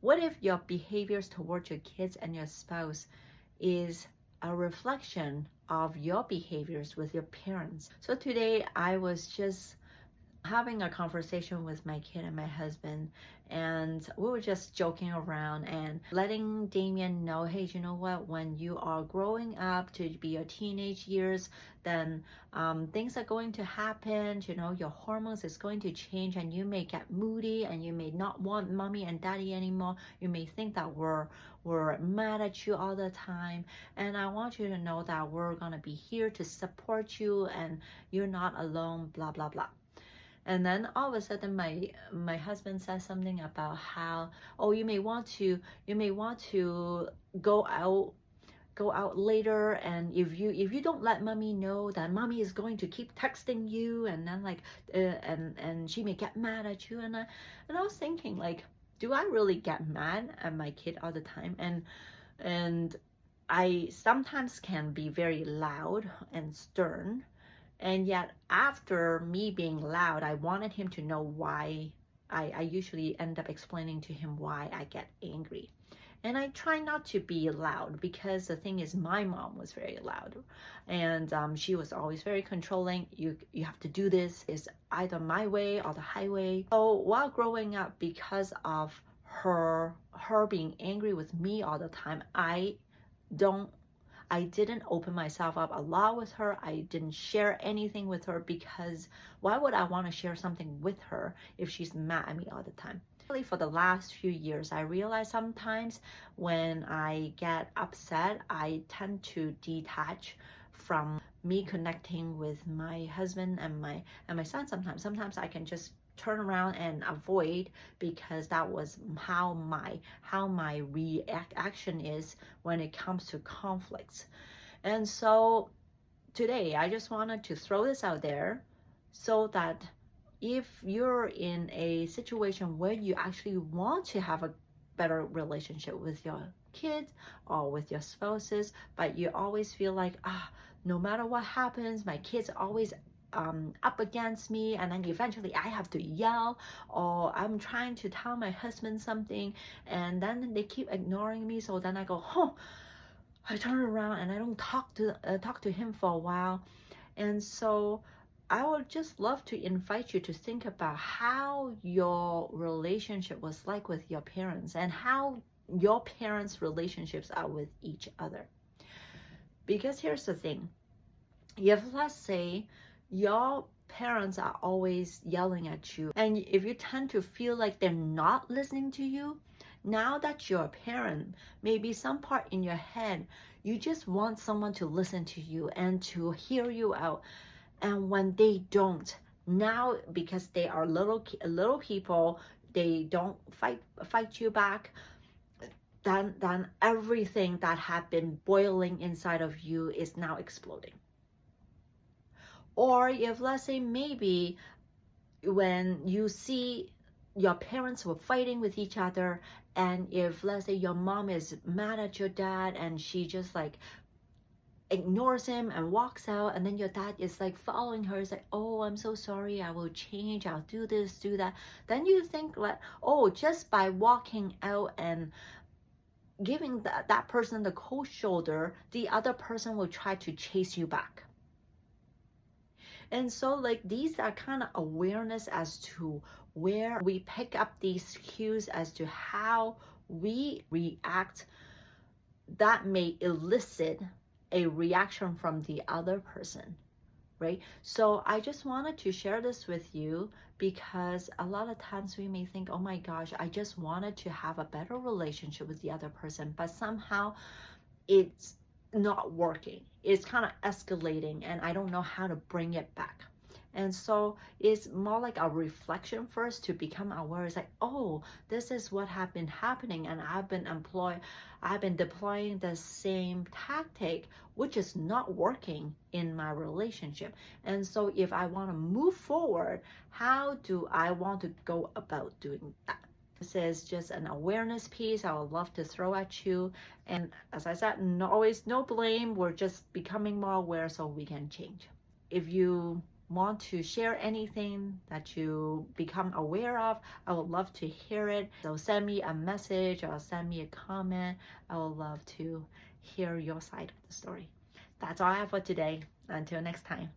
What if your behaviors towards your kids and your spouse is a reflection of your behaviors with your parents? So today I was just having a conversation with my kid and my husband, and we were just joking around and letting Damien know, hey, you know what, when you are growing up to be your teenage years, then things are going to happen, you know, your hormones is going to change, and you may get moody, and you may not want mommy and daddy anymore. You may think that we're mad at you all the time, and I want you to know that we're gonna be here to support you, and you're not alone, blah blah blah. And then all of a sudden my husband says something about how, oh, you may want to go out later, and if you don't let mommy know, that mommy is going to keep texting you, and then like and she may get mad at you. And I was thinking, like, do I really get mad at my kid all the time? And I sometimes can be very loud and stern, and yet after me being loud, I wanted him to know why. I usually end up explaining to him why I get angry. And I try not to be loud, because the thing is, my mom was very loud, and she was always very controlling. You have to do this, is either my way or the highway. So while growing up, because of her being angry with me all the time, I didn't open myself up a lot with her. I didn't share anything with her, because why would I want to share something with her if she's mad at me all the time? Really, for the last few years, I realized sometimes when I get upset, I tend to detach from me connecting with my husband and my son. Sometimes I can just turn around and avoid, because that was how my reaction is when it comes to conflicts. And so today I just wanted to throw this out there, so that if you're in a situation where you actually want to have a better relationship with your kids or with your spouses, but you always feel like, no matter what happens, my kids always up against me, and then eventually I have to yell, or I'm trying to tell my husband something and then they keep ignoring me. So then I go, I turn around and I don't talk to him for a while. And so I would just love to invite you to think about how your relationship was like with your parents, and how your parents' relationships are with each other. Because here's the thing, if let's say your parents are always yelling at you, and if you tend to feel like they're not listening to you, now that you're a parent, maybe some part in your head, you just want someone to listen to you and to hear you out. And when they don't, now because they are little people, they don't fight you back, then everything that had been boiling inside of you is now exploding. Or if let's say maybe when you see your parents were fighting with each other, and if let's say your mom is mad at your dad and she just like ignores him and walks out, and then your dad is like following her, is like, oh, I'm so sorry, I will change, I'll do this, do that. Then you think like, oh, just by walking out and giving that person the cold shoulder, the other person will try to chase you back. And so like these are kind of awareness as to where we pick up these cues as to how we react that may elicit a reaction from the other person, right? So I just wanted to share this with you, because a lot of times we may think, oh my gosh, I just wanted to have a better relationship with the other person, but somehow it's not working. It's kind of escalating, and I don't know how to bring it back. And so it's more like a reflection first to become aware. It's like, oh, this is what have been happening, and I've been deploying the same tactic, which is not working in my relationship. And so if I want to move forward, how do I want to go about doing that? This is just an awareness piece I would love to throw at you. And as I said, always no blame. We're just becoming more aware so we can change. If you want to share anything that you become aware of, I would love to hear it. So send me a message or send me a comment. I would love to hear your side of the story. That's all I have for today. Until next time.